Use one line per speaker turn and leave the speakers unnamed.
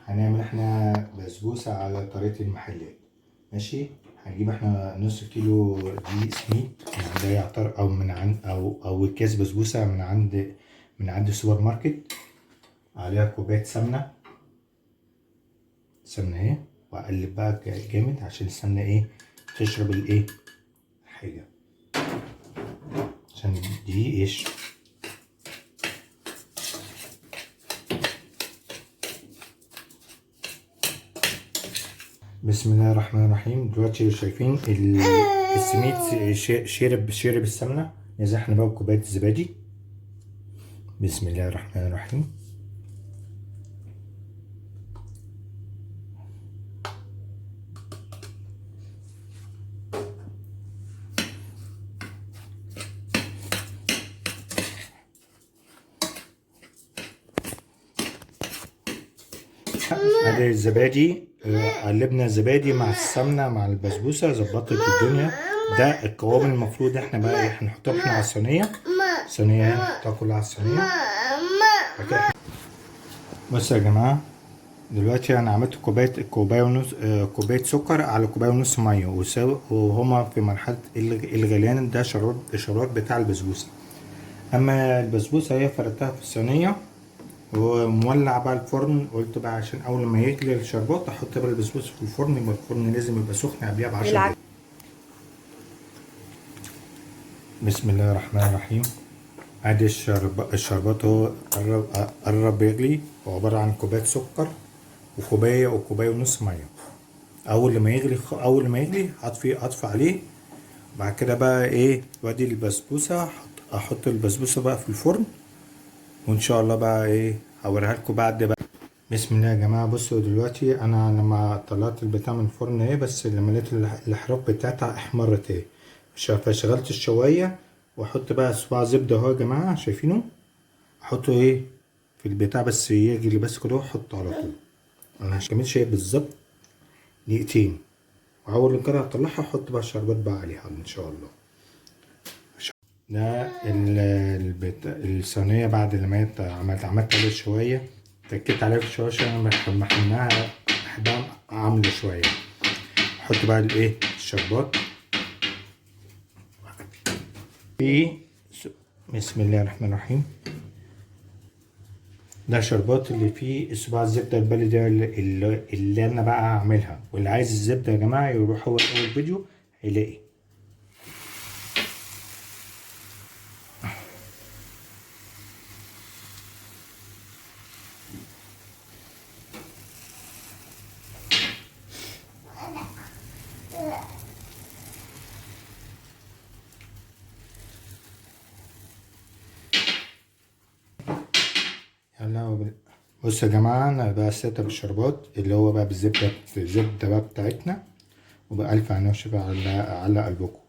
هنعمل احنا بسبوسة على طريقة المحلات. ماشي، هنجيب احنا نص كيلو دقيق سميد من عند اي عطار او من عند او كيس بسبوسة من عند السوبر ماركت، عليها كوباية سمنة اهي، واقلب بقى جامد عشان السمنة ايه تشرب الايه حاجة، عشان الدقيق يشرب. بسم الله الرحمن الرحيم. دلوقتي شايفين السميد شرب السمنة. نزل احنا بقى بكوباية الزبادي. بسم الله الرحمن الرحيم. ادي الزبادي، قلبنا الزبادي مع السمنه مع البسبوسه، ظبطت الدنيا. ده القوام المفروض احنا بقى هنحطها احنا على الصينيه. الصينيه نحطها كلها على الصينيه. بصوا يا جماعه، دلوقتي انا عملت كوبايه ونص، كوبايه سكر على كوبايه ونص ميه، وهما في مرحله الغليان. ده الشربات بتاع البسبوسه. اما البسبوسه هي فردتها في الصينيه ومولع بقى الفرن. قلت بقى عشان اول ما يغلي الشربات احط بقى البسبوسه في الفرن، يبقى الفرن لازم يبقى سخن قبلها ب10 دقايق. بسم الله الرحمن الرحيم. ادي الشربات هو قرب يغلي. هو عباره عن كوبايه سكر وكوبايه ونص ميه. اول ما يغلي اطفي عليه. بعد كده بقى ايه، وادي البسبوسه احط البسبوسه بقى في الفرن، وان شاء الله بقى ايه هوريها لكم بعد بقى. بسم الله يا جماعه. بصوا دلوقتي انا لما طلعت البتاع من الفرن اهي، بس لما لقيت الاحراف بتاعتها احمرت اهي، فشغلت الشوايه واحط بقى صباع زبده اهو يا جماعه، شايفينه؟ احطه ايه في البتاع بس يجري بس كده واحطه على طول. انا مش كملش ايه بالظبط دقيقتين، واول كده هطلعها احط بقى الشربات بقى عليها ان شاء الله. ده الصينيه بعد لما عملت عليه شويه، تكيت عليها في الشوايه عشان انا بحبها عامله شويه. احط بقى الايه الشربات في. بسم الله الرحمن الرحيم. ده شربات اللي فيه صباع الزبده البلدي اللي انا بقى هعملها. واللي عايز الزبده يا جماعه يروح هو اول فيديو هيلاقي. يلا بصوا يا جماعه، انا بقى سيت بالشربات اللي هو بقى الزبده بقى بتاعتنا، وبألف هنا وشفا على قلبكم.